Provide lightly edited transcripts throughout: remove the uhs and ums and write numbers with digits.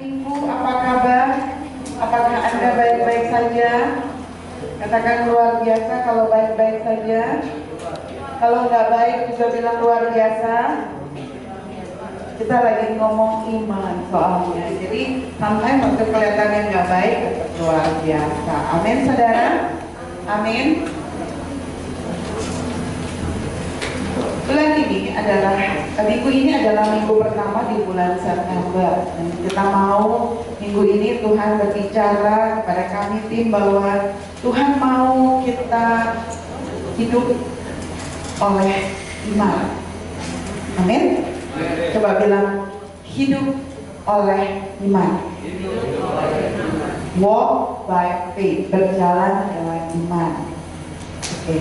Minggu, apa kabar? Apakah Anda baik-baik saja? Katakan luar biasa kalau baik-baik saja. Kalau nggak baik juga bilang luar biasa. Kita lagi ngomong iman soalnya. Jadi sampai waktu kelihatannya nggak baik tetap luar biasa. Amin saudara. Amin. Bulan ini adalah minggu ini adalah minggu pertama di bulan September. Dan kita mau minggu ini Tuhan berbicara kepada kami tim bahwa Tuhan mau kita hidup oleh iman. Amin. Coba bilang hidup oleh iman. Walk by faith, berjalan dengan iman. Oke.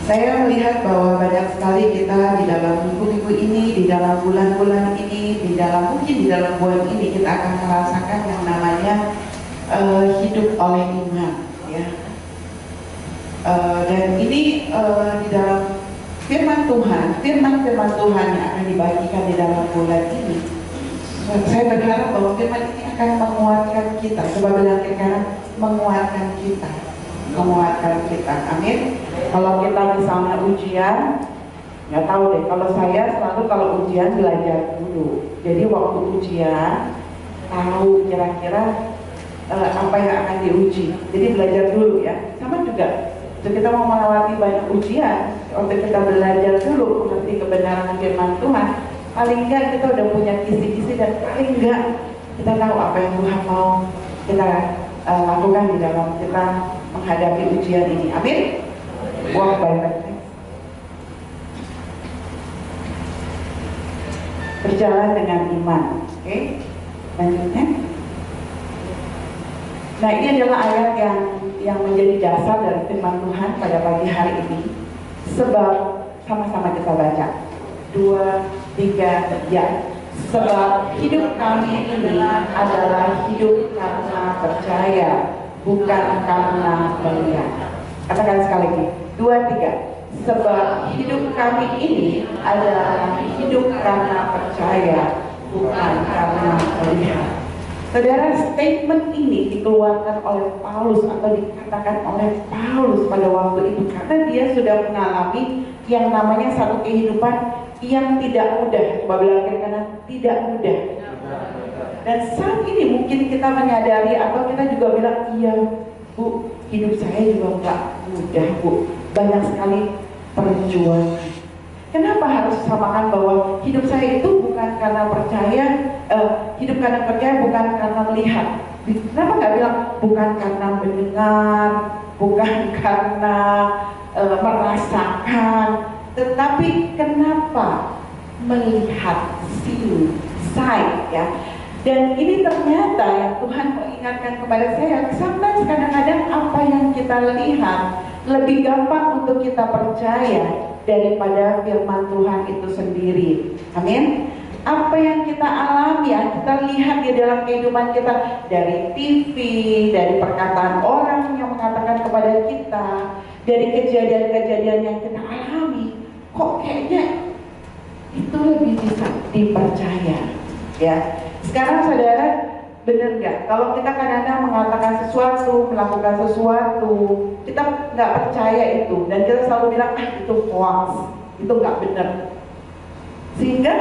Saya melihat bahwa banyak sekali kita di dalam minggu-minggu ini, di dalam bulan-bulan ini, mungkin di dalam bulan ini kita akan merasakan yang namanya hidup oleh iman, ya. Dan ini di dalam firman Tuhan yang akan dibagikan di dalam bulan ini. Saya berharap bahwa firman ini akan menguatkan kita. Coba bilang kira-kira menguatkan kita. Amin. Kalau kita misalnya ujian, nggak tahu deh. Kalau saya selalu kalau ujian belajar dulu. Jadi waktu ujian tahu kira-kira apa yang akan diuji. Jadi belajar dulu ya. Sama juga. Jadi kita mau melewati banyak ujian, waktu kita belajar dulu mengerti kebenaran firman Tuhan. Paling enggak kita udah punya kisi-kisi dan paling enggak kita tahu apa yang Tuhan mau kita lakukan di dalam kita menghadapi ujian ini. Amin. Wah, baik-baik. Berjalan dengan iman. Oke. Lanjutnya. Nah, ini adalah ayat yang menjadi dasar dari firman Tuhan pada pagi hari ini. Sebab sama-sama kita baca. 2, 3, ya. Sebab hidup kami ini adalah hidup karena percaya, bukan karena melihat. Katakan sekali lagi, 2, 3. Sebab hidup kami ini adalah hidup karena percaya, bukan karena melihat. Saudara, statement ini dikeluarkan oleh Paulus atau dikatakan oleh Paulus pada waktu itu karena dia sudah mengalami yang namanya satu kehidupan yang tidak mudah. Coba bilang karena tidak mudah. Dan saat ini mungkin kita menyadari atau kita juga bilang, iya Bu, hidup saya juga nggak mudah Bu, banyak sekali perjuangan. Kenapa harus samakan bahwa hidup saya itu bukan karena percaya, hidup karena percaya bukan karena melihat. Kenapa nggak bilang bukan karena mendengar, bukan karena merasakan, tetapi kenapa melihat, see, sight, ya. Dan ini ternyata yang Tuhan mengingatkan kepada saya, sometimes kadang-kadang apa yang kita lihat lebih gampang untuk kita percaya daripada firman Tuhan itu sendiri. Amin. Apa yang kita alami, yang kita lihat di dalam kehidupan kita dari TV, dari perkataan orang yang mengatakan kepada kita, dari kejadian-kejadian yang kita alami, kok kayaknya itu lebih bisa dipercaya, ya. Sekarang saudara, benar nggak? Kalau kita kadang-kadang mengatakan sesuatu, melakukan sesuatu, kita nggak percaya itu, dan kita selalu bilang, itu hoax, itu nggak benar. Sehingga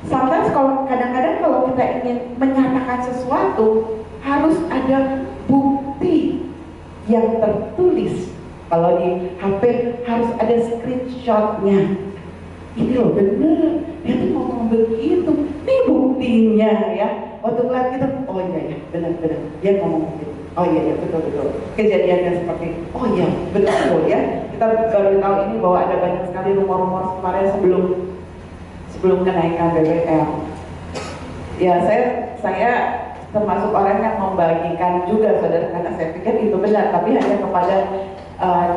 sometimes kalau kadang-kadang kalau kita ingin menyatakan sesuatu, harus ada bukti yang tertulis. Kalau di HP harus ada screenshotnya. Ini loh bener, dia tuh ngomong begitu, ini buktinya ya. Waktu ngeliat gitu, oh iya ya, benar-benar dia ngomong begitu. Oh iya betul. Kejadiannya seperti, oh iya betul ya. Kita baru tahu ini bahwa ada banyak sekali rumor-rumor kemarin sebelum kenaikan BBM. Ya saya termasuk orang yang membagikan juga saudara, karena saya pikir itu benar, tapi hanya kepada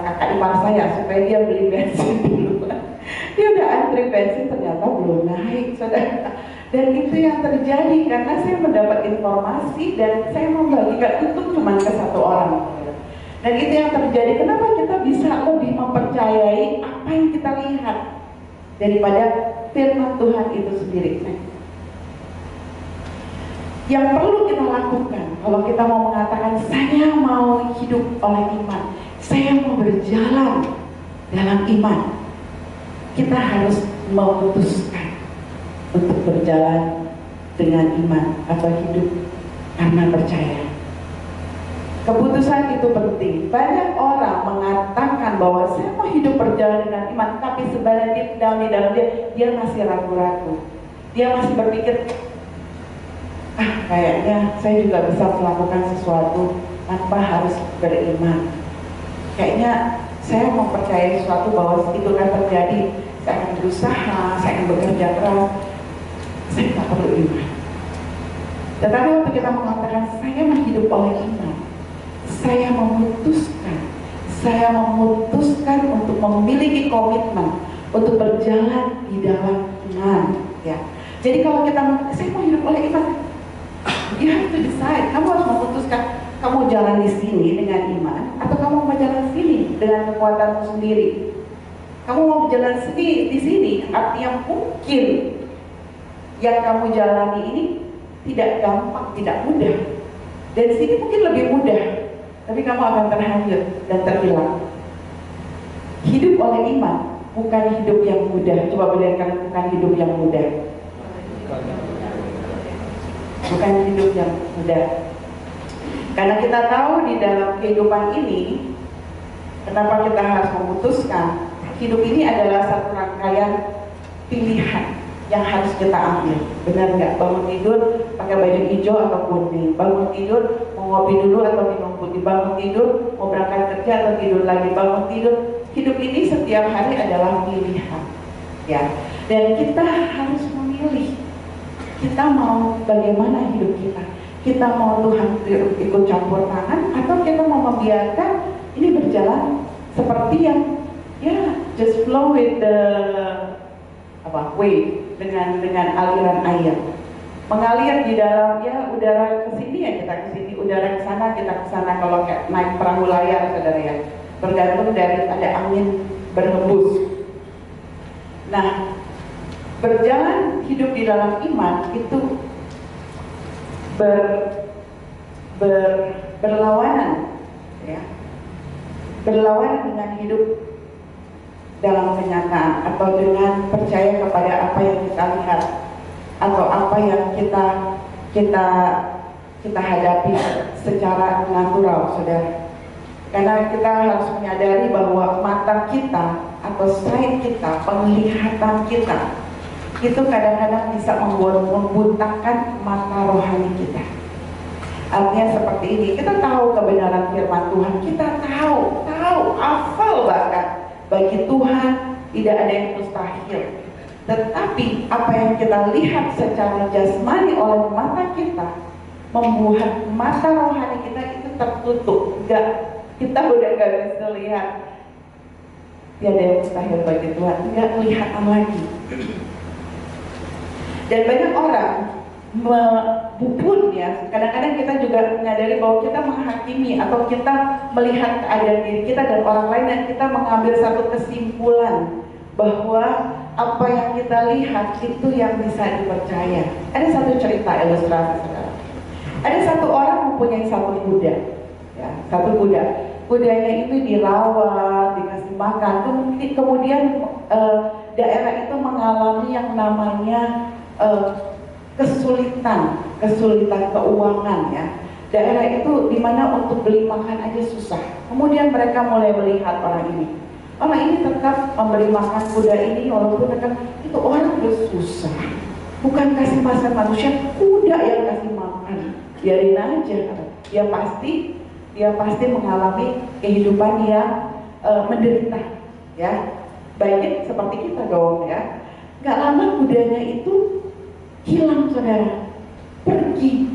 kakak ipar saya supaya dia beli bensin dulu. Dia udah antri bensin ternyata belum naik, saudara. Dan itu yang terjadi karena saya mendapat informasi dan saya membagikan itu cuma ke satu orang. Dan itu yang terjadi. Kenapa kita bisa lebih mempercayai apa yang kita lihat daripada firman Tuhan itu sendiri? Yang perlu kita lakukan kalau kita mau mengatakan saya mau hidup oleh iman, saya mau berjalan dalam iman, kita harus memutuskan untuk berjalan dengan iman atau hidup karena percaya. Keputusan itu penting. Banyak orang mengatakan bahwa saya mau hidup berjalan dengan iman, tapi sebenarnya di dalam dia masih ragu-ragu. Dia masih berpikir, kayaknya saya juga bisa melakukan sesuatu tanpa harus beriman. Kayaknya saya mempercayai sesuatu bahwa itu akan terjadi. Saya akan berusaha, saya akan bekerja keras, saya tidak perlu iman. Tetapi waktu kita mengatakan saya mau hidup oleh iman, saya memutuskan untuk memiliki komitmen untuk berjalan di dalam iman, ya. Jadi kalau kita saya mau hidup oleh iman, you have to decide. Kamu harus memutuskan, kamu jalan di sini dengan iman atau kamu mau jalan di sini dengan kekuatanmu sendiri. Kamu mau jalan di sini, artinya mungkin yang kamu jalani ini tidak gampang, tidak mudah. Dan sini mungkin lebih mudah, tapi kamu akan terhanyut dan terhilang. Hidup oleh iman bukan hidup yang mudah. Coba bayangkan, bukan hidup yang mudah. Bukan hidup yang mudah. Karena kita tahu di dalam kehidupan ini, kenapa kita harus memutuskan, hidup ini adalah satu rangkaian pilihan yang harus kita ambil. Benar nggak? Bangun tidur pakai baju hijau atau kuning, bangun tidur mau ngopi dulu atau minum putih, bangun tidur mau berangkat kerja atau tidur lagi, bangun tidur. Hidup ini setiap hari adalah pilihan, ya. Dan kita harus memilih. Kita mau bagaimana hidup kita? Kita mau Tuhan ikut campur tangan atau kita mau membiarkan ini berjalan seperti yang just flow with the wave, dengan aliran air, mengalir di dalam udara kesini ya kita kesini, udara kesana kita kesana. Kalau kayak naik perahu layar, saudara ya, bergantung dari ada angin berhembus. Nah, berjalan hidup di dalam iman itu berlawanan, ya, berlawanan dengan hidup dalam kenyataan atau dengan percaya kepada apa yang kita lihat atau apa yang kita hadapi secara natural, saudara. Karena kita harus menyadari bahwa mata kita atau sight kita, penglihatan kita itu kadang-kadang bisa membutakan mata rohani kita. Artinya seperti ini, kita tahu kebenaran firman Tuhan, kita tahu, hafal bahkan. Bagi Tuhan tidak ada yang mustahil. Tetapi apa yang kita lihat secara jasmani oleh mata kita membuat mata rohani kita itu tertutup. Kita udah gak bisa lihat. Tidak ada yang mustahil bagi Tuhan, tidak kelihatan lagi. Dan banyak orang ya, kadang-kadang kita juga menyadari bahwa kita menghakimi atau kita melihat keadaan diri kita dan orang lain dan kita mengambil satu kesimpulan bahwa apa yang kita lihat itu yang bisa dipercaya. Ada satu cerita ilustrasi, saudara. Ada satu orang mempunyai satu kuda, ya, satu kuda. Kudanya itu dirawat, dikasih makan. Kemudian daerah itu mengalami yang namanya kesulitan keuangan, ya. Daerah itu dimana untuk beli makan aja susah. Kemudian mereka mulai melihat orang ini tetap memberi makan kuda ini walaupun itu orang udah susah. Bukan kasih makan manusia, kuda yang kasih makan. Biarin aja, dia pasti mengalami kehidupan yang menderita, ya. Baik seperti kita dong, ya. Gak lama kudanya itu hilang, saudara, pergi,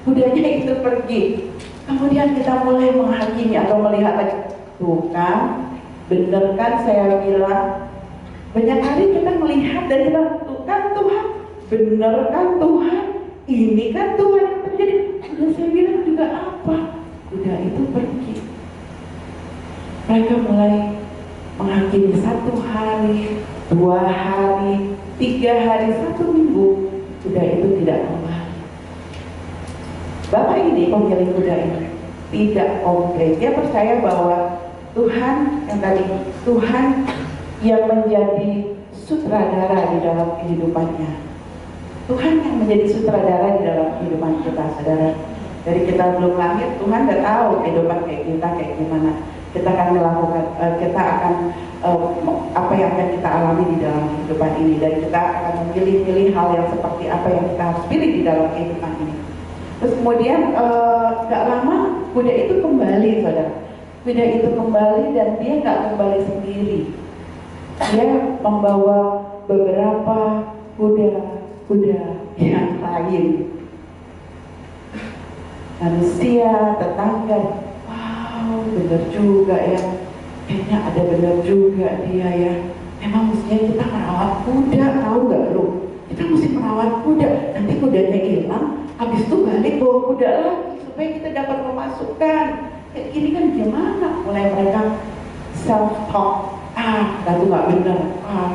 kudanya itu pergi. Kemudian kita mulai menghakimi atau melihat lagi, tuh kan, bener kan saya bilang. Banyak kali kita melihat dan kita, tuh kan Tuhan, bener kan Tuhan, ini kan Tuhan yang terjadi. Udah saya bilang juga apa, kuda itu pergi. Mereka mulai menghakimi 1 hari, 2 hari, 3 hari, 1 minggu. Kuda itu tidak kembali. Bapak ini, pemilik kuda ini, tidak komplain. Dia percaya bahwa Tuhan yang tadi, Tuhan yang menjadi sutradara di dalam kehidupannya. Tuhan yang menjadi sutradara di dalam kehidupan kita, saudara. Dari kita belum lahir, Tuhan udah tahu kehidupan kita kayak gimana. Kita akan melakukan, kita akan apa yang akan kita alami di dalam kehidupan ini, dan kita akan memilih-pilih hal yang seperti apa yang kita harus pilih di dalam kehidupan ini. Terus kemudian gak lama kuda itu kembali, saudara. Kuda itu kembali, dan dia gak kembali sendiri. Dia membawa beberapa kuda yang lain. Manusia, tetangga, wow, benar juga ya. Kayaknya ada benar juga dia ya. Memang mestinya kita merawat kuda, tahu gak lu? Kita mesti merawat kuda. Nanti kudanya hilang, habis itu balik bawa kuda lagi supaya kita dapat memasukkan. Kayak gini kan gimana? Mulai mereka self talk. Itu nggak benar.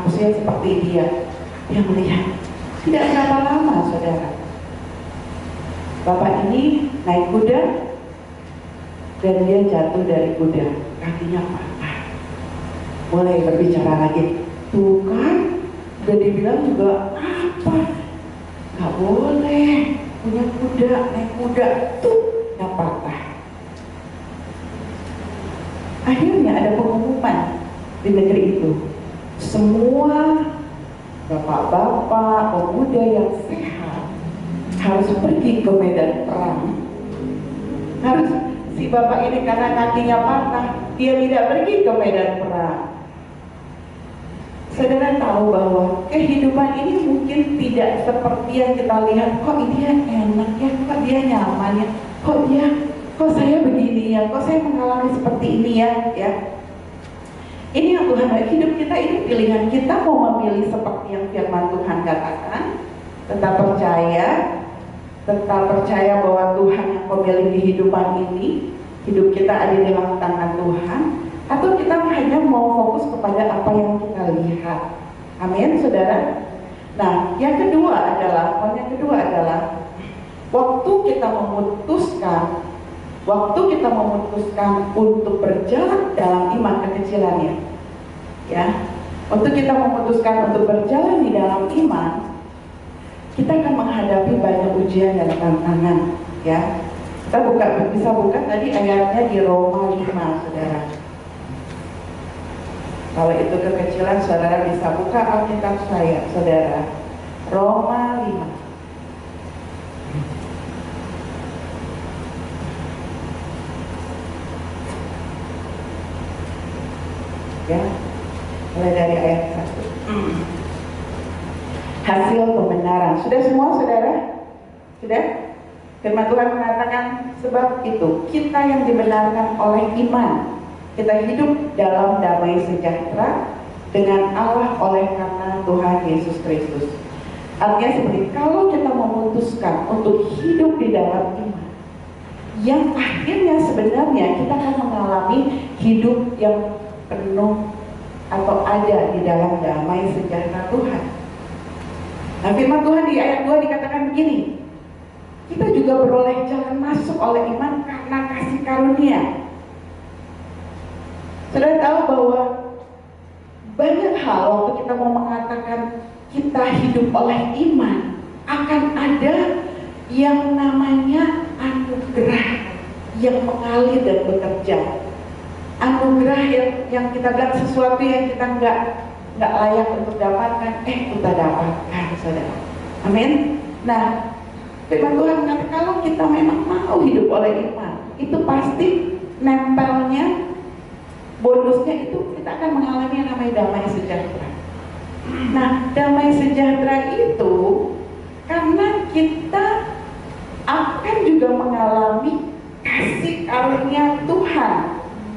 Mestinya seperti dia. Dia melihat. Tidak berapa lama, saudara. Bapak ini naik kuda dan dia jatuh dari kuda, kakinya patah. Mulai berbicara lagi. Tuh kan, udah dibilang juga apa? Gak boleh punya kuda, naik kuda, tuh yang patah. Akhirnya ada pengumuman di negeri itu. Semua bapak-bapak, pemuda yang sehat harus pergi ke medan perang. Harus, si bapak ini karena kakinya patah, dia tidak pergi ke medan perang. Saudara tahu bahwa kehidupan ini mungkin tidak seperti yang kita lihat. Kok dia enak ya, kok dia nyaman ya, kok saya begini ya, kok saya mengalami seperti ini ya. Ini yang Tuhan bagi hidup kita, ini pilihan kita mau memilih seperti yang firman Tuhan katakan, tetap percaya bahwa Tuhan yang pemilik kehidupan ini, hidup kita ada di dalam tangan Tuhan, atau kita hanya mau fokus kepada apa yang kita lihat. Amin, saudara. Nah, yang kedua adalah waktu kita memutuskan untuk berjalan dalam iman kekecilannya, ya. Waktu kita memutuskan untuk berjalan di dalam iman, kita akan menghadapi banyak ujian dan tantangan, ya. Kita bisa buka tadi ayatnya di Roma 5, saudara. Kalau itu kekecilan, saudara bisa buka Alkitab saya, saudara. Roma 5. Ya, mulai dari ayat 1. Hasil pembenaran. Sudah semua, saudara? Sudah? Firman Tuhan mengatakan, sebab itu kita yang dibenarkan oleh iman, kita hidup dalam damai sejahtera dengan Allah oleh karena Tuhan Yesus Kristus. Artinya seperti kalau kita memutuskan untuk hidup di dalam iman, yang akhirnya sebenarnya kita akan mengalami hidup yang penuh atau ada di dalam damai sejahtera Tuhan. Nah, firman Tuhan di ayat 2 dikatakan begini, kita juga beroleh jalan masuk oleh iman karena kasih karunia. Saudara tahu bahwa banyak hal waktu kita mau mengatakan kita hidup oleh iman, akan ada yang namanya anugerah yang mengalir dan bekerja. Anugerah yang kita bilang sesuatu yang kita nggak layak untuk dapatkan, kita dapatkan, saudara. Amin. Nah, firman Tuhan mengatakan kalau kita memang mau hidup oleh iman, itu pasti nempelnya, bonusnya itu kita akan mengalami yang namanya damai sejahtera. Nah, damai sejahtera itu karena kita akan juga mengalami kasih karunia Tuhan,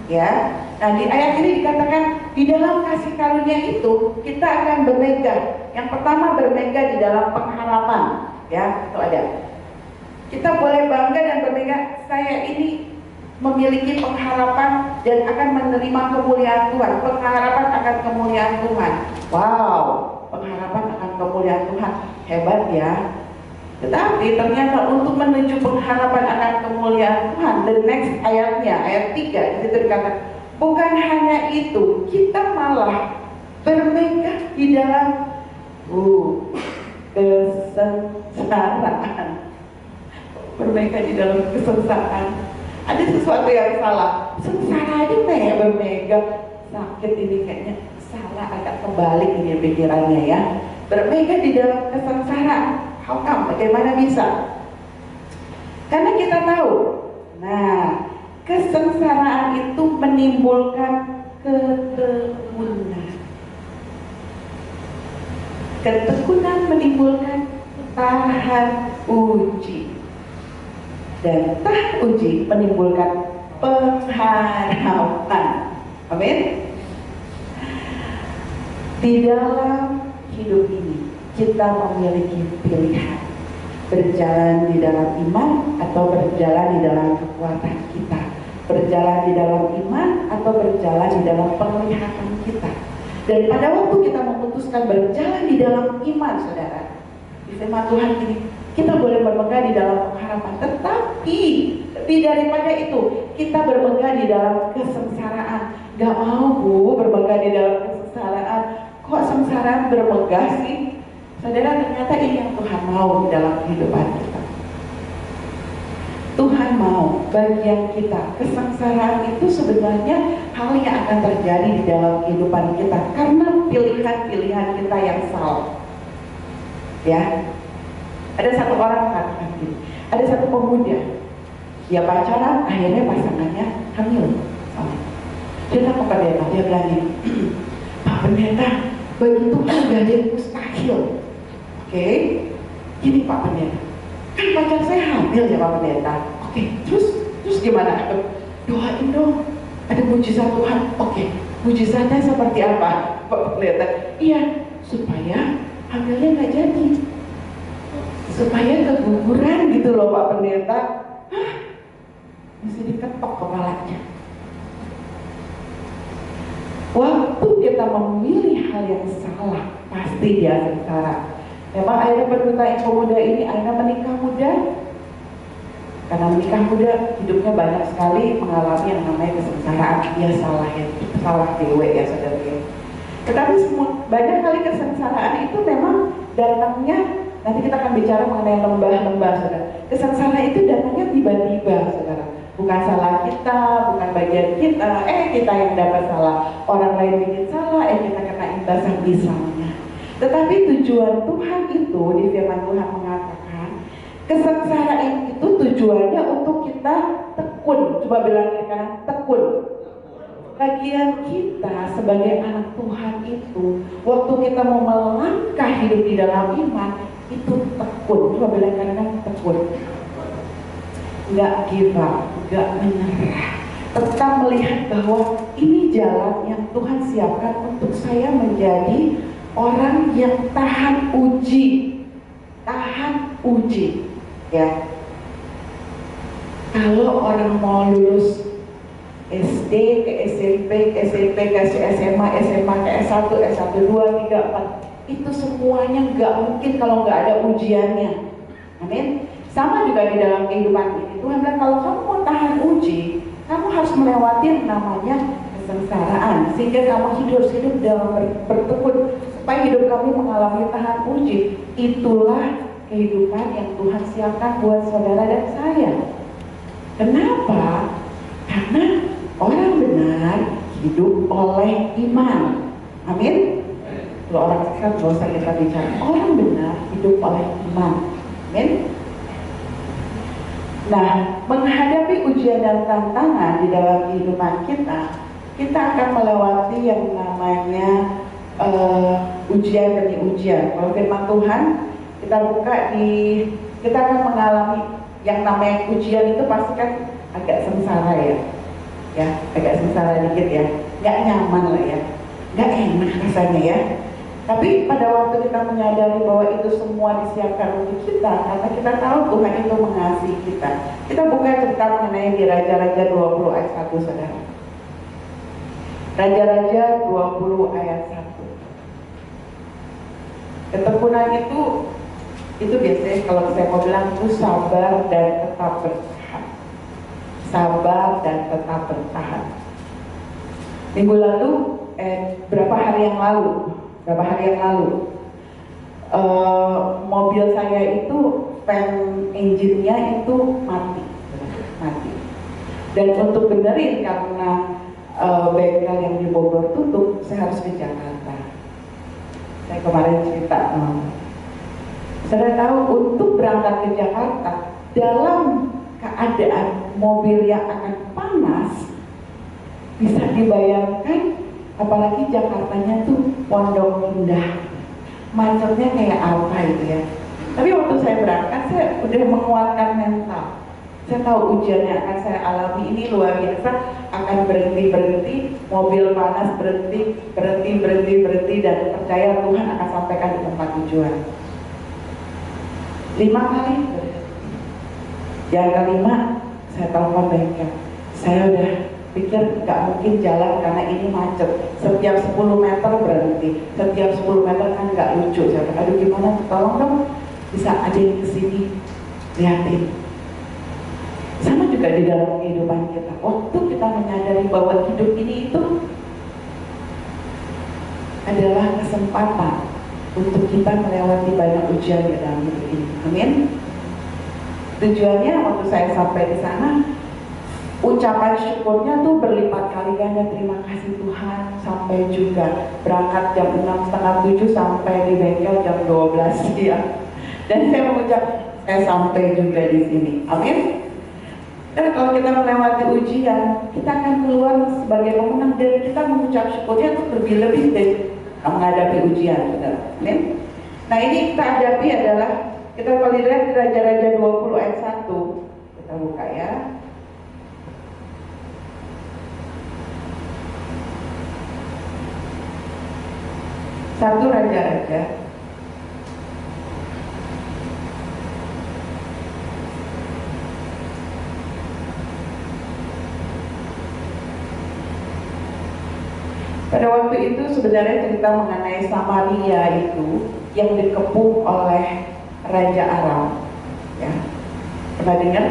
ya. Nah, di ayat ini dikatakan di dalam kasih karunia itu kita akan bermegah. Yang pertama bermegah di dalam pengharapan, ya, itu ada. Kita boleh bangga dan bermegah, saya ini memiliki pengharapan dan akan menerima kemuliaan Tuhan. Pengharapan akan kemuliaan Tuhan. Wow, pengharapan akan kemuliaan Tuhan, hebat ya. Tetapi ternyata untuk menuju pengharapan akan kemuliaan Tuhan, the next ayatnya, ayat 3, di situ dikatakan, bukan hanya itu, kita malah bermegah di dalam kesengsaraan. Bermegah di dalam kesengsaraan. Ada sesuatu yang salah. Sengsara aja bermegah. Sakit ini kayaknya salah, agak kebalik ini pikirannya ya. Bermegah di dalam kesengsaraan. How come? Bagaimana bisa? Karena kita tahu, nah, kesengsaraan itu menimbulkan ketekunan. Ketekunan menimbulkan tahan uji. Dan tahan uji menimbulkan pengharapan. Amin. Di dalam hidup ini kita memiliki pilihan, berjalan di dalam iman atau berjalan di dalam kekuatan kita, berjalan di dalam iman atau berjalan di dalam penglihatan kita. Dan pada waktu kita memutuskan berjalan di dalam iman, saudara, di firman Tuhan ini kita boleh bermegah di dalam pengharapan, tetapi lebih daripada itu kita bermegah di dalam kesengsaraan. Gak mau Bu bermegah di dalam kesengsaraan, kok sengsara bermegah sih? Saudara, ternyata ini yang Tuhan mau di dalam kehidupan kita. Tuhan mau bagian kita. Kesengsaraan itu sebenarnya hal yang akan terjadi di dalam kehidupan kita karena pilihan-pilihan kita yang salah. Ya, ada satu orang mengatakan gini, ada satu pemuda, dia pacaran, akhirnya pasangannya hamil. Dia datang ke pendeta, dia bilang gini, Pak Pendeta, bagi Tuhan gak ada yang mustahil. Oke, gini Pak Pendeta, kan pacar saya hamil ya Pak Pendeta. Oke, terus gimana? Doain dong, ada mujizat Tuhan. Oke, mujizatnya seperti apa Pak Pendeta? Iya, supaya hamilnya nggak jadi, supaya keguguran gitu loh Pak Pendeta. Hah? Mesti diketok kepalanya. Waktu kita memilih hal yang salah, pasti dia sengsara. Memang akhirnya berduta yang pemuda ini akhirnya menikah muda. Karena menikah muda, hidupnya banyak sekali mengalami yang namanya kesengsaraan. Dia salah ya, salah dewe ya saudara ya. Tetapi banyak kali kesengsaraan itu memang datangnya, nanti kita akan bicara mengenai lembah-lembah saudara. Kesengsaraan itu datangnya tiba-tiba saudara. Bukan salah kita, bukan bagian kita, kita yang dapat salah. Orang lain bikin salah, kita kena imbasan misalnya. Tetapi tujuan Tuhan itu, di firman Tuhan mengatakan, kesengsaraan itu tujuannya untuk kita tekun. Coba bilang kanan, tekun. Bagian kita sebagai anak Tuhan itu, waktu kita mau melangkah hidup di dalam iman, itu tekun. Coba bilang kanan, tekun. Gak give up, gak menyerah, tetap melihat bahwa ini jalan yang Tuhan siapkan untuk saya menjadi orang yang tahan uji, ya. Kalau orang mau lulus SD ke SMP, ke SMP ke SMA, SMA ke S1, S1, 2, 3, 4, itu semuanya gak mungkin kalau gak ada ujiannya. Amin. Sama juga di dalam kehidupan ini. Tuhan bilang kalau kamu mau tahan uji, kamu harus melewati yang namanya kesengsaraan. Sehingga kamu hidup dalam bertekun supaya hidup kamu mengalami tahan uji. Itulah kehidupan yang Tuhan siapkan buat saudara dan saya. Kenapa? Karena orang benar hidup oleh iman. Amin. Kalau orang sesat gak usah kita bicara. Orang benar hidup oleh iman. Amin. Nah, menghadapi ujian dan tantangan di dalam kehidupan kita, kita akan melewati yang namanya ujian demi ujian. Kalau firman Tuhan, kita buka kita akan mengalami yang namanya ujian itu pasti kan agak sengsara ya, agak sengsara dikit ya, nggak nyaman lah ya, nggak enak rasanya ya. Tapi pada waktu kita menyadari bahwa itu semua disiapkan untuk kita, karena kita tahu Tuhan itu mengasihi kita. Kita buka cerita mengenai di Raja-Raja 20 ayat 1 saudara. Raja-Raja 20 ayat 1. Ketekunan itu Itu biasanya kalau saya mau bilang itu sabar dan tetap bertahan. Sabar dan tetap bertahan. Minggu lalu, berapa hari yang lalu, mobil saya itu fan engine-nya itu mati. Dan untuk benerin karena bengkel yang di Bogor tutup, saya harus ke Jakarta. Saya kemarin cerita, saya tahu untuk berangkat ke Jakarta dalam keadaan mobil yang akan panas, bisa dibayangkan, apalagi Jakartanya tuh Pondok Indah, macetnya kayak apa itu ya. Tapi waktu saya berangkat, saya udah menguatkan mental. Saya tahu ujian yang akan saya alami ini luar biasa, akan berhenti, mobil panas berhenti, dan percaya Tuhan akan sampaikan di tempat tujuan. 5 kali berhenti. Yang kelima, saya telepon bengkel. Saya udah pikir nggak mungkin jalan karena ini macet. Setiap 10 meter berhenti, setiap 10 meter kan nggak lucu. Saya bilang, aduh gimana, tolong dong, bisa ada yang kesini liatin. Sama juga di dalam kehidupan kita. Waktu kita menyadari bahwa hidup ini itu adalah kesempatan untuk kita melewati banyak ujian di dalam hidup ini. Amin. Tujuannya waktu saya sampai di sana, ucapan syukurnya tuh berlipat kali ganda. Terima kasih Tuhan, sampai juga berangkat jam 6:30 sampai di bengkel jam 12 siang. Dan saya mengucap, saya sampai juga di sini. Amin. Dan kalau kita melewati ujian, kita akan keluar sebagai pemenang dan kita mengucap syukurnya itu lebih-lebih dari menghadapi ujian. Amin. Nah ini kita hadapi adalah, kita kalau lihat di Raja-Raja 20 ayat 1, kita buka ya. Satu Raja-Raja pada waktu itu sebenarnya cerita mengenai Samaria itu yang dikepung oleh Raja Aram, ya, pernah dengar?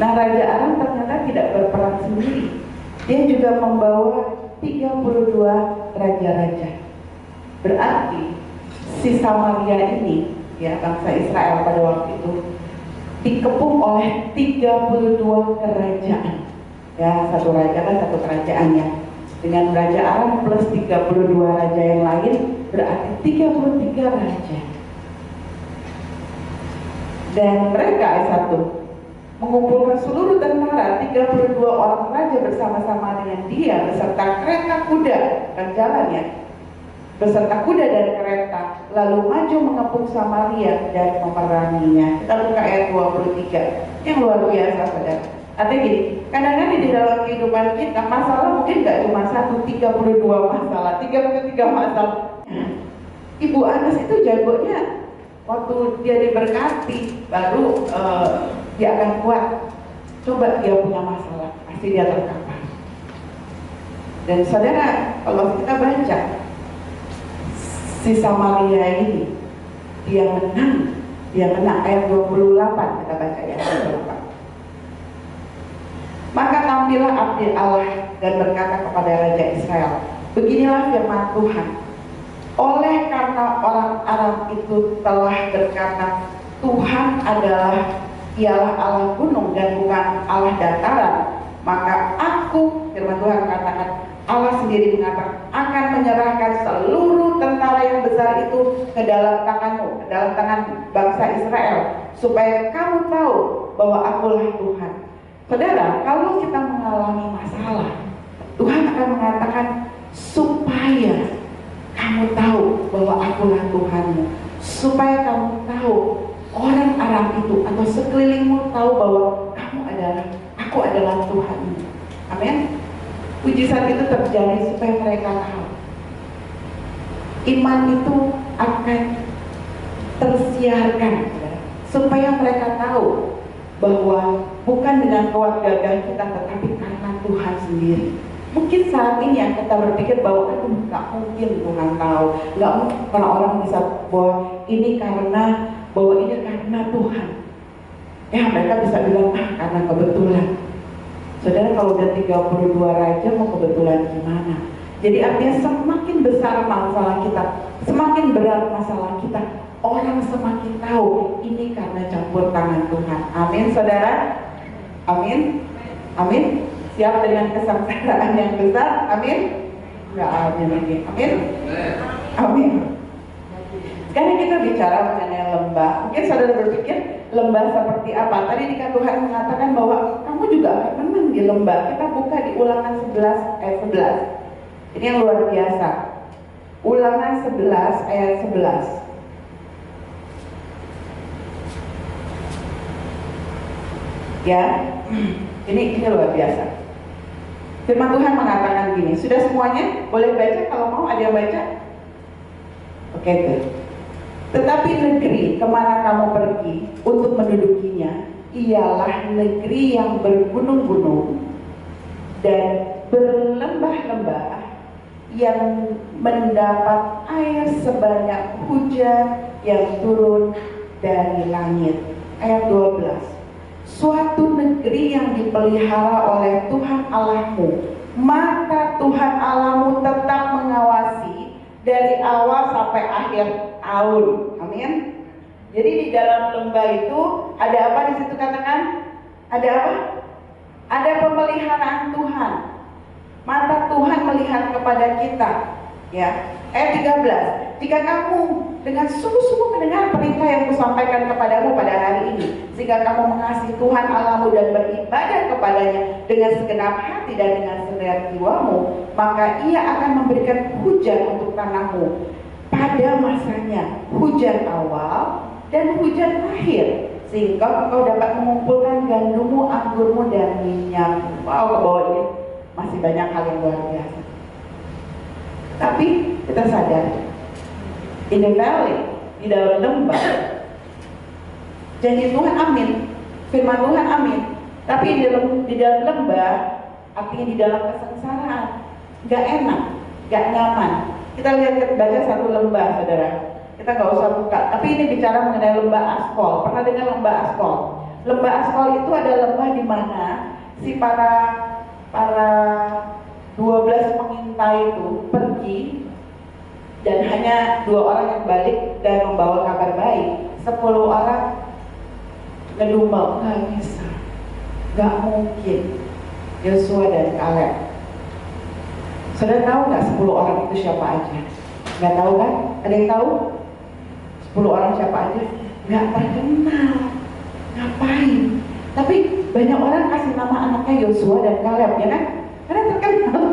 Nah Raja Aram ternyata tidak berperang sendiri, dia juga membawa 32 raja-raja. Berarti si Samaria ini, ya, bangsa Israel pada waktu itu dikepung oleh 32 kerajaan. Ya, satu raja kan satu kerajaan ya. Dengan Raja Aram plus 32 raja yang lain berarti 33 raja. Dan mereka satu mengumpulkan seluruh tentara, 32 orang raja bersama-sama dengan dia beserta kereta kuda dan jalan ya, beserta kuda dan kereta, lalu maju mengepung Samaria dan memeranginya. Kita buka ayat 23 yang luar biasa, saudara. Artinya gini, kadang-kadang di dalam kehidupan kita masalah mungkin gak cuma 32 masalah, 33 masalah. Ibu Anas itu jagonya waktu dia diberkati baru dia akan kuat. Coba dia punya masalah, pasti dia terkapar. Dan saudara, kalau kita baca si Samaria ini, dia menang ayat 28, kita baca ya, 28. Maka tampillah abdi Allah dan berkata kepada Raja Israel, beginilah firman Tuhan, oleh karena orang Aram itu telah berkata, Tuhan ialah Allah gunung dan bukan Allah dataran, maka aku, firman Tuhan katakan, Allah sendiri mengatakan, akan menyerahkan seluruh tentara yang besar itu ke dalam tanganmu, ke dalam tangan bangsa Israel, supaya kamu tahu bahwa akulah Tuhan. Saudara, kalau kita mengalami masalah, Tuhan akan mengatakan supaya kamu tahu bahwa akulah Tuhanmu, supaya kamu tahu orang Aram itu atau sekelilingmu tahu bahwa aku adalah Tuhanmu. Amin. Mujizat itu terjadi supaya mereka tahu iman itu akan tersiarkan, supaya mereka tahu bahwa bukan dengan kuat gagah kita, tetapi karena Tuhan sendiri. Mungkin saat ini yang kita berpikir bahwa nggak mungkin Tuhan tahu, nggak mungkin orang bisa bahwa ini karena bahwa ini karena Tuhan. Ya mereka bisa bilang, karena kebetulan. Saudara kalau udah 32 raja mau kebetulan gimana? Jadi artinya semakin besar masalah kita, semakin berat masalah kita, orang semakin tahu ini karena campur tangan Tuhan. Amin saudara? Amin? Amin? Siap dengan kesengsaraan yang besar? Amin? Enggak amin lagi. Amin? Amin. Sekarang kita bicara mengenai lembah. Mungkin saudara berpikir lembah seperti apa? Tadi Dikah Tuhan mengatakan bahwa kamu juga akan menang di lembah. Kita buka di Ulangan 11 ayat 11. Ini yang luar biasa. Ulangan 11 ayat 11. Ya, ini luar biasa. Firman Tuhan mengatakan gini. Sudah semuanya? Boleh baca kalau mau, ada yang baca? Oke, good. Tetapi negeri kemana kamu pergi untuk mendudukinya ialah negeri yang bergunung-gunung dan berlembah-lembah, yang mendapat air sebanyak hujan yang turun dari langit. Ayat 12. Suatu negeri yang dipelihara oleh Tuhan Allahmu, maka Tuhan Allahmu tetap mengawasi dari awal sampai akhir tahun. Amin. Jadi di dalam lembah itu ada apa di situ katakan? Ada apa? Ada pemeliharaan Tuhan. Mata Tuhan melihat kepada kita. Ya. Ayat 13. Jika kamu dengan sungguh-sungguh mendengar perintah yang kusampaikan kepadamu pada hari ini, sehingga kamu mengasihi Tuhan Allahmu dan beribadah kepadanya dengan segenap hati dan dengan segenap jiwamu, maka Ia akan memberikan hujan untuk tanahmu pada masanya, hujan awal dan hujan akhir, sehingga engkau dapat mengumpulkan gandummu, anggurmu, dan minyakmu. Wow, ke bawah ini masih banyak hal yang luar biasa. Tapi kita sadar, in the valley, di dalam lembah, janji Tuhan amin, firman Tuhan amin. Tapi di dalam lembah, artinya di dalam kesengsaraan, gak enak, gak nyaman. Kita lihat baca satu lembah, saudara. Kita gak usah buka. Tapi ini bicara mengenai lembah Askol. Pernah dengar lembah Askol? Lembah Askol itu ada lembah di mana si para 12 pengintai itu pergi dan hanya 2 orang yang balik dan membawa kabar baik. 10 orang ngedumel, gak bisa, gak mungkin. Yosua dan Kaleb. Saudara tahu gak 10 orang itu siapa aja? Gak tahu kan? Ada yang tahu? 10 orang siapa aja? Gak terkenal. Ngapain? Tapi banyak orang kasih nama anaknya Yosua dan Kaleb, ya kan? Karena terkenal.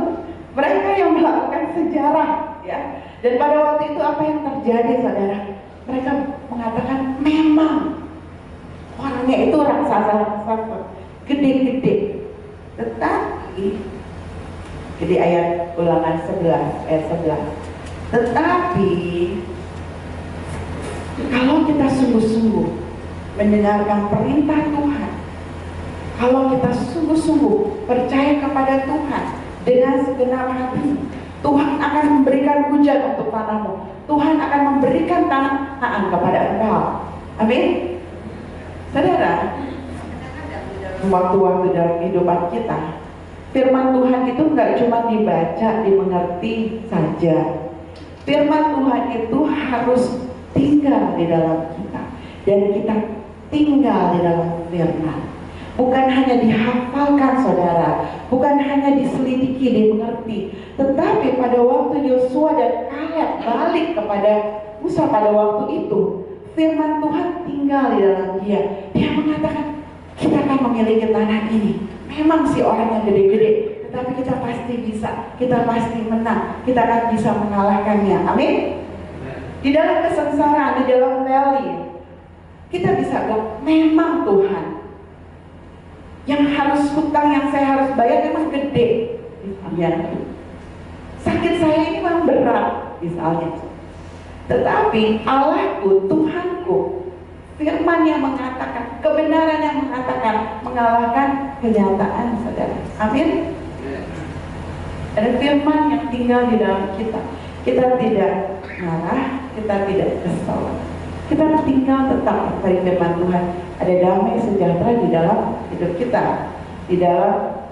Mereka yang melakukan sejarah, ya. Dan pada waktu itu apa yang terjadi, saudara? Mereka mengatakan memang orangnya itu raksasa-raksasa, gede-gede. Tetapi di ayat Ulangan 11 ayat 11. Tetapi kalau kita sungguh-sungguh mendengarkan perintah Tuhan, kalau kita sungguh-sungguh percaya kepada Tuhan dengan segenap hati, Tuhan akan memberikan hujan untuk tanahmu. Tuhan akan memberikan tanah Kanaan kepada engkau. Amin. Saudara, waktu-waktu dalam kehidupan kita, firman Tuhan itu nggak cuma dibaca, dimengerti saja. Firman Tuhan itu harus tinggal di dalam kita, dan kita tinggal di dalam firman. Bukan hanya dihafalkan, saudara, bukan hanya diselidiki, dimengerti, tetapi pada waktu Yosua dan Kaleb balik kepada Musa pada waktu itu, firman Tuhan tinggal di dalam dia. Dia mengatakan, kita akan memiliki tanah ini. Memang si orang yang gede-gede, tetapi kita pasti bisa, kita pasti menang, kita akan bisa mengalahkannya. Amin. Di dalam kesengsaraan, di dalam valley, kita bisa bilang, memang Tuhan, yang harus hutang yang saya harus bayar memang gede, misalnya. Sakit saya ini memang berat, misalnya. Tetapi Allahku, Tuhanku, firman yang mengatakan, kebenaran yang mengatakan, mengalahkan kenyataan, saudara. Amin. Ada firman yang tinggal di dalam kita. Kita tidak marah, kita tidak kesal. Kita tinggal tetap dari firman Tuhan. Ada damai sejahtera di dalam hidup kita, di dalam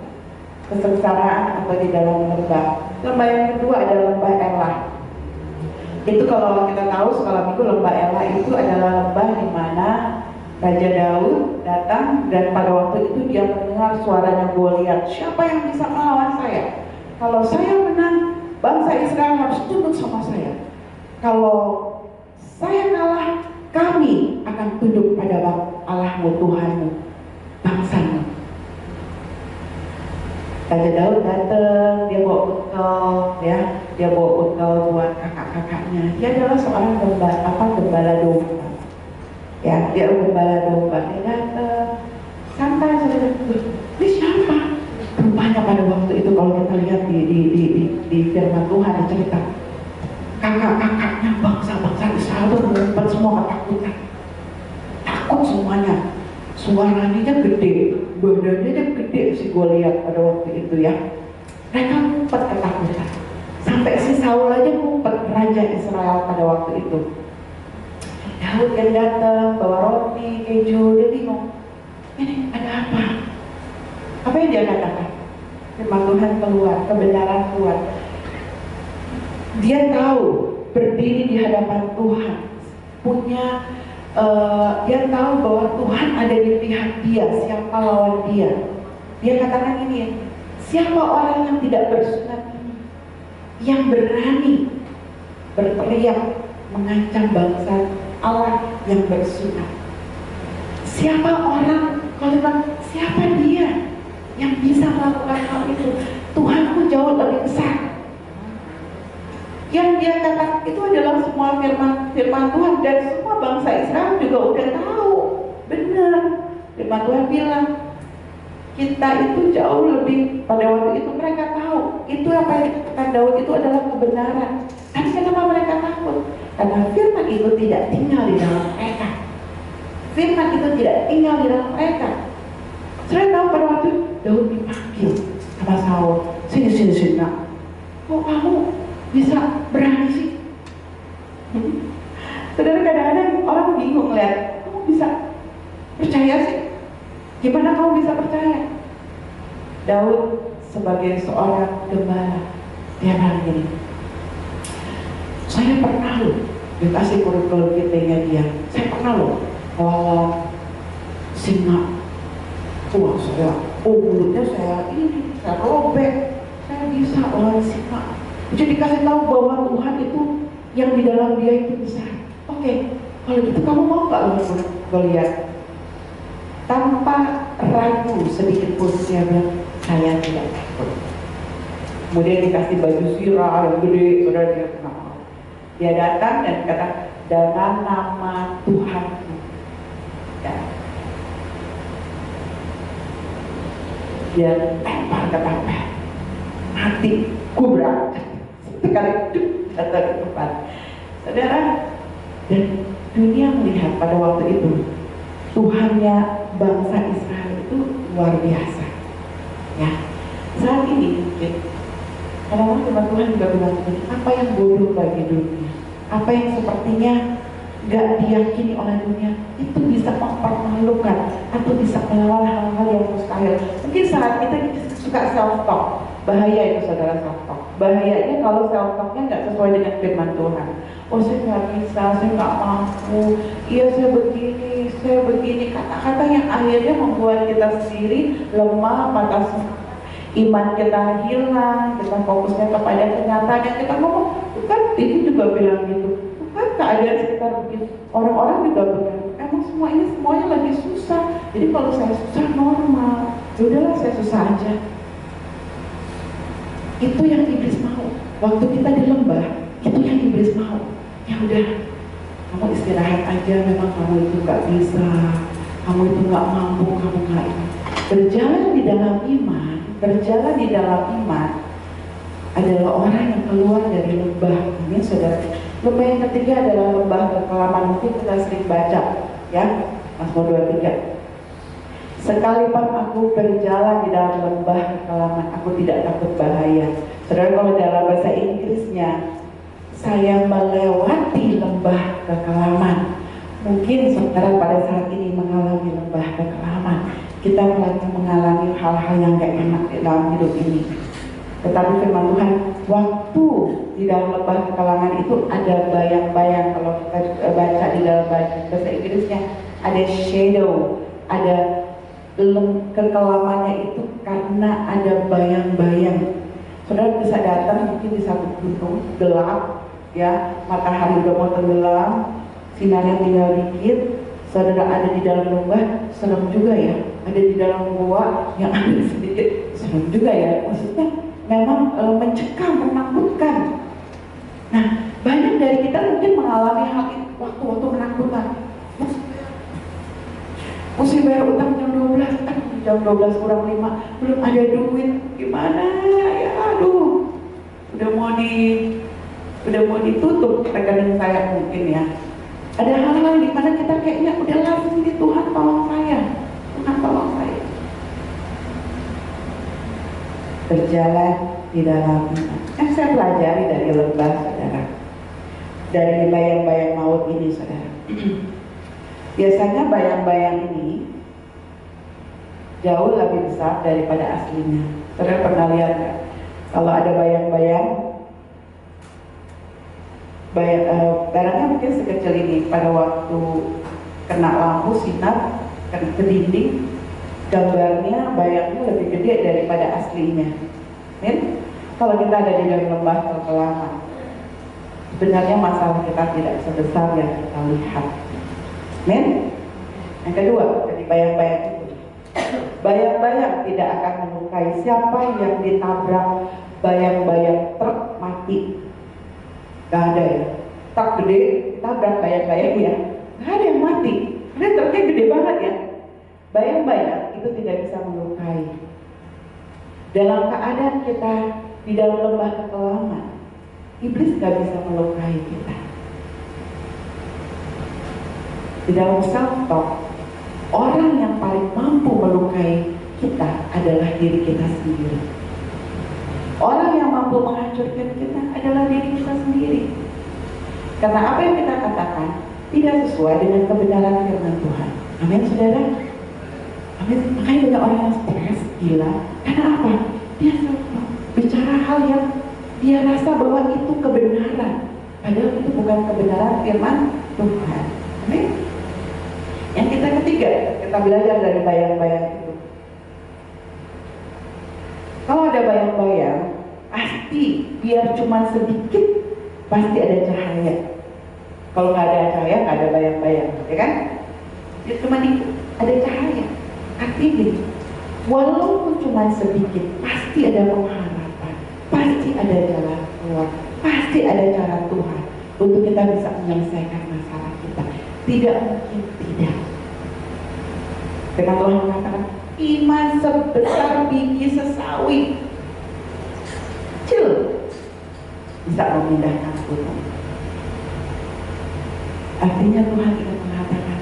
kesengsaraan atau di dalam lembah. Lembah yang kedua adalah lembah Elah. Itu kalau kita tahu sekolah minggu, lembah Elah itu adalah lembah di mana Raja Daud datang dan pada waktu itu dia mendengar suaranya Goliat. Siapa yang bisa melawan saya? Kalau saya menang, bangsa Israel harus tunduk sama saya. Kalau saya kalah, kami akan tunduk pada Allahmu, Tuhanmu, bangsamu. Raja Daud datang, dia bawa bekal, ya, dia bawa bekal buat kakak-kakaknya. Dia adalah seorang gembala domba. Ya, dia gembala domba. Dia datang, santai saja. Ini siapa? Rupanya pada waktu itu kalau kita lihat di firman Tuhan cerita, kakak-kakaknya bangsa-bangsa Israel itu mengumpet semua ketakutan. Takut semuanya. Suaranya gede, badannya gede si Goliat pada waktu itu ya. Mereka ngumpet ketakutan. Sampai si Saul aja ngumpet, raja Israel pada waktu itu. Daud yang datang bawa roti, keju, dia bingung. Ini ada apa? Apa yang dia katakan? Firman Tuhan keluar, kebenaran keluar. Dia tahu berdiri di hadapan Tuhan, dia tahu bahwa Tuhan ada di pihak dia. Siapa lawan dia? Dia katakan ini, siapa orang yang tidak bersunat ini, yang berani berteriak mengancam bangsa Allah yang bersunat? Siapa orang, kalau siapa dia yang bisa melakukan hal itu? Tuhanku jauh lebih besar. Yang dia katakan itu adalah semua firman Tuhan, dan semua bangsa Israel juga udah tahu. Benar, firman Tuhan bilang kita itu jauh lebih, pada waktu itu mereka tahu itu apa yang dikatakan Daud itu adalah kebenaran. Tapi kenapa mereka takut? Karena firman itu tidak tinggal di dalam mereka. Firman itu tidak tinggal di dalam mereka. Saya tahu pada waktu Daud dipanggil sama Saul, sini nak. Kok kamu bisa berani sih? Saudara, kadang-kadang orang bingung lihat, kamu bisa percaya sih? Gimana kamu bisa percaya? Daud sebagai seorang gembala, dia bilang gini, saya pernah loh dikasih kurikulum kitanya dia, saya pernah loh lawan singa. Mulutnya saya robek, saya bisa lawan singa. Jadi dikasih tahu bahwa Tuhan itu yang di dalam dia itu besar. Oke, kalau gitu kamu mau nggak lawan Goliat? Tanpa ragu sedikit pun dia bilang, saya tidak takut. Kemudian dikasih baju sirah yang gede, saudara, dia pernah mau. Dia datang dan kata, dengan nama Tuhanku. Ya. Dia lempar ke tanah, mati, kubrak. Sekali jatuh di tempat. Saudara, dan dunia melihat pada waktu itu Tuhannya bangsa Israel itu luar biasa. Ya, saat ini kadang-kadang firman Tuhan juga bilang begini, apa yang bodoh bagi dunia, apa yang sepertinya gak diyakini oleh dunia, itu bisa mempermalukan atau bisa melawan hal-hal yang mustahil. Mungkin saat kita suka self-talk, bahaya itu saudara, self-talk. Bahayanya kalau self-talknya gak sesuai dengan firman Tuhan. Oh, saya gak bisa, saya gak mampu, iya saya begini, kata-kata yang akhirnya membuat kita sendiri lemah, patah semangat, iman kita hilang, kita fokusnya kepada kenyataan yang kita ngomong. Kan ini juga bilang gitu, kan keadaan sekitar begitu, orang-orang juga bilang, emang semua ini semuanya lagi susah, jadi kalau saya susah normal, yaudahlah saya susah aja. Itu yang iblis mau. Waktu kita di lembah, itu yang iblis mau. Ya udah, kamu istirahat aja, memang kamu itu gak bisa, kamu itu gak mampu, kamu gak ini. Berjalan di dalam iman adalah orang yang keluar dari lembah. Ini saudara, lembah yang ketiga adalah lembah kekelaman. Mungkin kita sering baca ya, Mazmur 23. Sekalipun aku berjalan di dalam lembah kekelaman, aku tidak takut bahaya. Saudara, kalau dalam bahasa Inggrisnya, saya melewati lembah kekelaman, Karena pada saat ini mengalami lembah kekelaman, kita lagi mengalami hal-hal yang gak enak di dalam hidup ini. Tetapi firman Tuhan, waktu di dalam lembah kekelaman itu ada bayang-bayang. Kalau kita baca di dalam bahasa Inggrisnya, ada shadow, ada kekelamannya itu karena ada bayang-bayang. Saudara bisa datang mungkin di satu gunung gelap, ya, matahari udah mau tenggelam, sinarnya tinggal dikit. Saudara ada di dalam lembah, serem juga ya. Ada di dalam gua yang ada sedikit, serem juga ya. Maksudnya memang mencekam, menakutkan. Nah, banyak dari kita mungkin mengalami hal itu waktu-waktu menakutkan. Mesti bayar utang jam 12, jam 12 kurang 5, belum ada duit, gimana ya, aduh, udah mau ditutup rekening saya mungkin ya. Ada hal-hal di mana kita kayaknya udah langsung di Tuhan tolong saya, Tuhan tolong saya. Berjalan di dalam iman. Saya pelajari dari lembah, saudara, dari bayang-bayang maut ini, saudara. Biasanya bayang-bayang ini jauh lebih besar daripada aslinya. Saudara pernah lihat kan? Kalau ada bayang-bayang, barangnya mungkin sekecil ini, pada waktu kena lampu sinar ke dinding, gambarnya, bayangnya lebih gede daripada aslinya. Men? Kalau kita ada di dalam lembah kekelaman, sebenarnya masalah kita tidak sebesar yang kita lihat. Men? Yang kedua, dari bayang-bayang itu, bayang-bayang tidak akan melukai. Siapa yang ditabrak bayang-bayang truk mati? Gak ada ya. Truk gede, tabrak bayang-bayang ya, gak ada yang mati. Karena truknya gede banget ya. Bayang-bayang itu tidak bisa melukai. Dalam keadaan kita di dalam lembah kekelaman, iblis gak bisa melukai kita. Di dalam self-talk, orang yang paling mampu melukai kita adalah diri kita sendiri. Orang yang mampu menghancurkan kita adalah diri kita sendiri. Karena apa yang kita katakan tidak sesuai dengan kebenaran firman Tuhan. Amin, saudara. Amin. Makanya banyak orang yang stres, gila. Karena apa? Dia selalu bicara hal yang dia rasa bahwa itu kebenaran, padahal itu bukan kebenaran firman Tuhan. Amin. Yang ketiga, kita belajar dari bayang-bayang itu. Kalau ada bayang-bayang, pasti biar cuma sedikit, pasti ada cahaya. Kalau nggak ada cahaya, nggak ada bayang-bayang, ya kan? Dia cuma dikit, ada cahaya. Artinya gini, walaupun cuma sedikit, pasti ada pengharapan, pasti ada jalan keluar, pasti ada cara Tuhan untuk kita bisa menyelesaikan masalah kita. Tidak mungkin tidak. Karena Tuhan mengatakan, iman sebesar biji sesawi kecil bisa memindahkan gunung. Artinya Tuhan ingin mengatakan,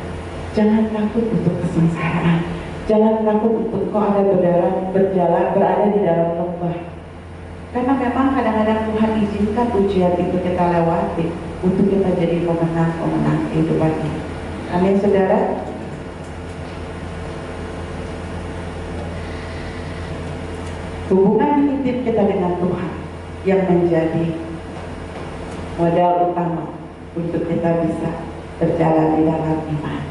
jangan takut untuk kesengsaraan, jangan takut untuk kau ada berada di dalam lembah. Karena memang kadang-kadang Tuhan izinkan ujian itu kita lewati untuk kita jadi pemenang kehidupan ini. Amin, saudara. Hubungan intim kita dengan Tuhan yang menjadi modal utama untuk kita bisa berjalan di dalam iman.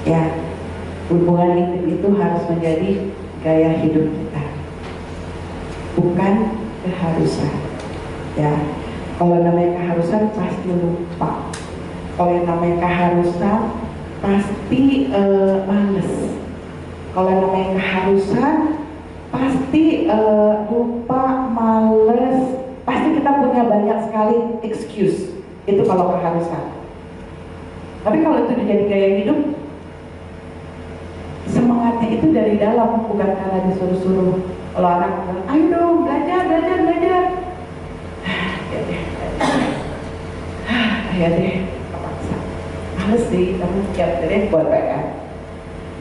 Ya, hubungan intim itu harus menjadi gaya hidup kita, bukan keharusan. Ya, kalau namanya keharusan pasti lupa. Kalau yang namanya keharusan pasti males. Kalau namanya keharusan pasti lupa, males, pasti kita punya banyak sekali excuse. Itu kalau keharusan. Tapi kalau itu menjadi gaya hidup, semangatnya itu dari dalam, bukan karena disuruh-suruh. Kalau anak bilang, ayo dong belajar. Ya deh, kepaksa. Males sih, tapi siap deh buat PR.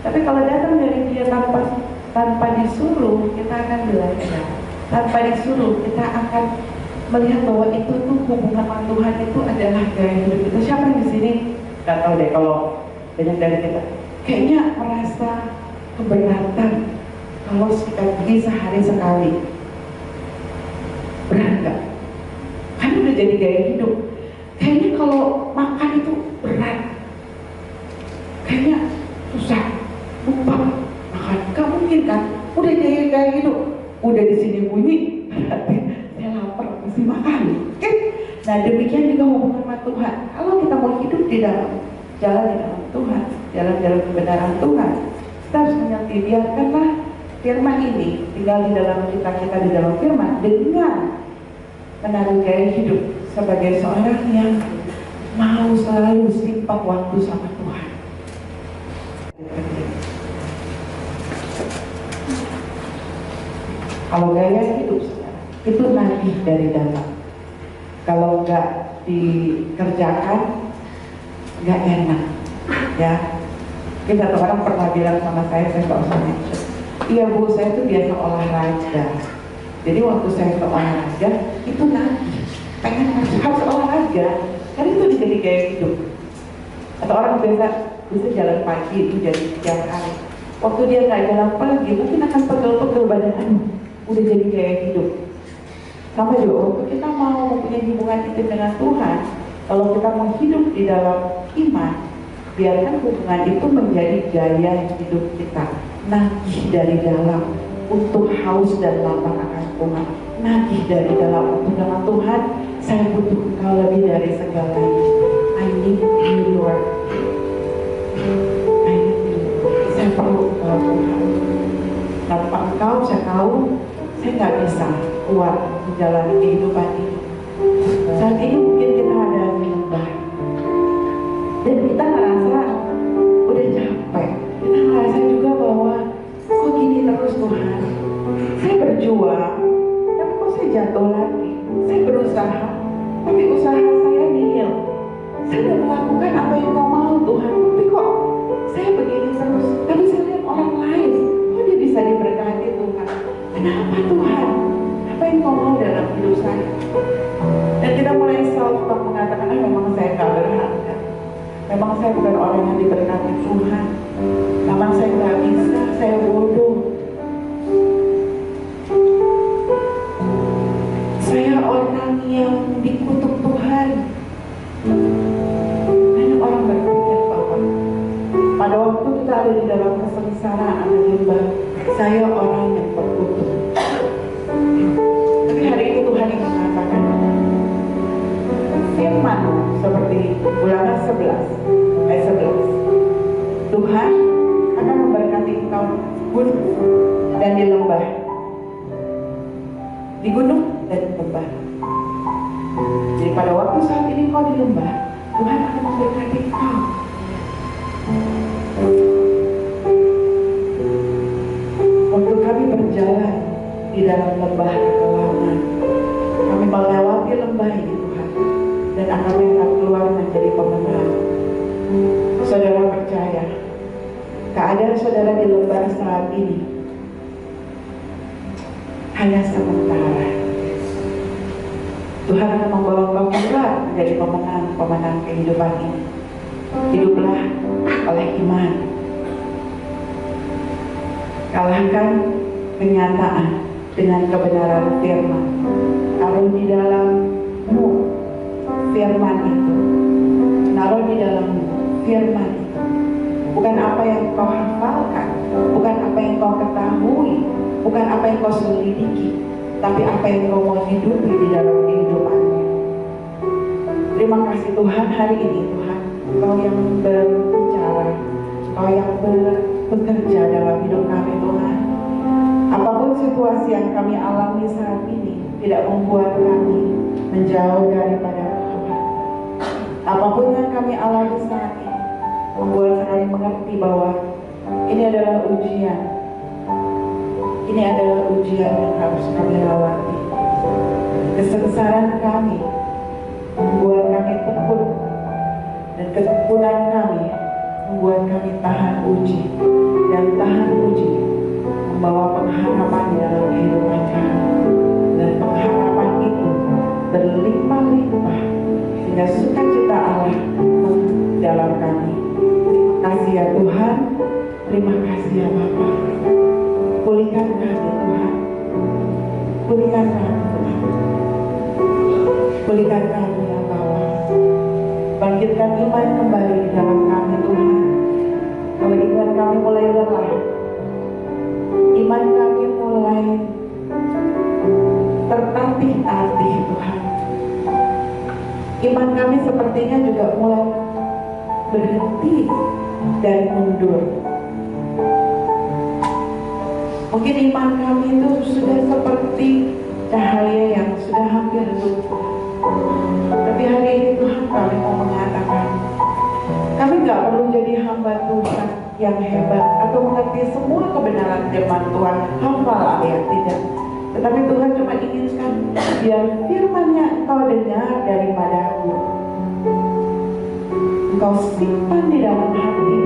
Tapi kalau datang dari dia tanpa disuruh, kita akan belajar. Tanpa disuruh, kita akan melihat bahwa itu tuh hubungan sama Tuhan itu adalah gaya hidup kita. Siapa yang di sini? Gak tahu deh, kalau banyak dari kita kayaknya merasa keberatan kalau sikat gigi sehari sekali. Berat nggak? Kan udah jadi gaya hidup. Kayaknya kalau makan itu berat, kayaknya susah, lupa makan. Gak mungkin kan? Udah jadi gaya hidup, udah di sini bunyi, berarti saya lapar, mesti makan. Oke? Nah demikian juga hubungan sama Tuhan. Kalau kita mau hidup di dalam jalan di dalam Tuhan, jalan-jalan kebenaran Tuhan, kita harus mengerti, biarkanlah firman ini tinggal di dalam kita di dalam firman dengan menaruh gaya hidup sebagai seorang yang mau selalu simpan waktu sama Tuhan. Kalau gaya hidup itu nagih dari dalam. Kalau nggak dikerjakan nggak enak, ya. Kita tuh orang pernah bilang sama saya nggak usah mention. Iya Bu, saya tuh biasa olahraga. Jadi waktu saya ke olahraga itu nagih, pengen harus olahraga, karena itu jadi gaya hidup. Atau orang bisa jalan pagi itu jadi setiap hari. Waktu dia nggak jalan pagi, mungkin akan pegel-pegel badan, udah jadi gaya hidup. Sama juga waktu kita mau mempunyai hubungan intim dengan Tuhan, kalau kita mau hidup di dalam iman, biarkan hubungan itu menjadi gaya hidup kita, nagih dari dalam untuk haus dan lapar akan Tuhan, nagih dari dalam untuk dalam Tuhan. Saya butuh Engkau lebih dari segalanya. I need you Lord. I need you. Saya perlu Engkau Tuhan. Tanpa Engkau saya tahu saya nggak bisa kuat menjalani kehidupan ini. Saat ini mungkin kita ada di lembah dan kita ngerasa udah capek. Kita ngerasa juga bahwa kok gini terus Tuhan. Saya berjuang, tapi kok saya jatuh lagi. Saya berusaha, tapi usaha saya nihil. Saya udah melakukan apa yang Kau mau Tuhan, tapi kok saya begini terus. Tapi saya lihat orang lain, kok dia bisa diberkati Tuhan. Kenapa Tuhan? Apa yang Kau mau dalam hidup saya? Dan kita mulai self-talk mengatakan, memang saya gak berharga. Memang saya bukan orang yang diberkati Tuhan. Memang saya gak bisa, saya bodoh. Saya orang yang dikutuk Tuhan. Banyak orang berpikir bahwa pada waktu kita ada di dalam kesengsaraan limbah, saya orang yang terkutuk. Tapi hari ini Tuhan yang mengatakan firman seperti Ulangan 11 ayat 11, Tuhan akan memberkati engkau gunung dan di lembah, di gunung dan di lembah. Jadi pada waktu saat ini kau di lembah, Tuhan akan memberkati engkau. Waktu kami berjalan di dalam lembah kekelaman, kami melewati lembah ini Tuhan, dan kami akan keluar menjadi pemenang. Saudara percaya, keadaan saudara di lembah saat ini hanya sementara. Tuhan akan membawa engkau keluar menjadi pemenang kehidupan ini. Hiduplah oleh iman. Kalahkan kenyataan dengan kebenaran firman. Taruh di dalammu firman itu. Taruh di dalammu firman itu. Bukan apa yang kau hafalkan, bukan apa yang kau ketahui, bukan apa yang kau selidiki, tapi apa yang kau mau hidupi di dalam kehidupanmu. Terima kasih Tuhan hari ini Tuhan, Kau yang berbicara, Kau yang bekerja dalam hidup kami Tuhan. Apapun situasi yang kami alami saat ini tidak membuat kami menjauh daripada Tuhan. Apapun yang kami alami saat ini membuat kami mengerti bahwa ini adalah ujian. Ini adalah ujian yang harus kami lewati. Kesengsaraan kami membuat kami tekun, dan ketekunan kami membuat kami tahan uji, dan tahan uji membawa pengharapan dalam kehidupan kami, dan pengharapan itu berlimpah-limpah sehingga sukacita Allah dalam kami. Terima ya Tuhan, terima kasih ya Bapa. Pulihkan kami Tuhan, pulihkan kami Tuhan, pulihkan kami ya Bapa. Bangkitkan iman kembali di dalam kami Tuhan. Kalau iman kami mulai lelah, iman kami mulai tertatih-tatih Tuhan, iman kami sepertinya juga mulai berhenti dan mundur. Mungkin iman kami itu sudah seperti cahaya yang sudah hampir luntur. Tapi hari ini Tuhan, kami mau mengatakan, kami gak perlu jadi hamba Tuhan yang hebat atau mengerti semua kebenaran firman Tuhan, hafal ayat tidak. Tetapi Tuhan cuma inginkan biar firman yang engkau dengar daripadaku, engkau simpan di dalam hati,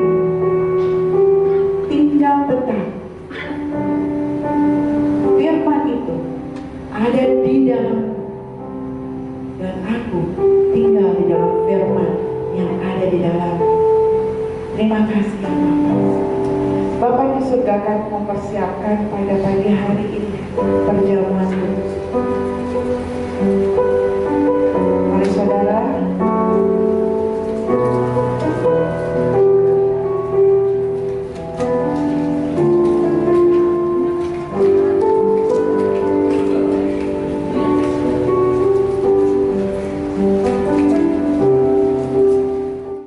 tinggal tetap. Firman itu ada di dalam, dan aku tinggal di dalam firman yang ada di dalam. Terima kasih Bapak. Bapak di surga akan mempersiapkan pada pagi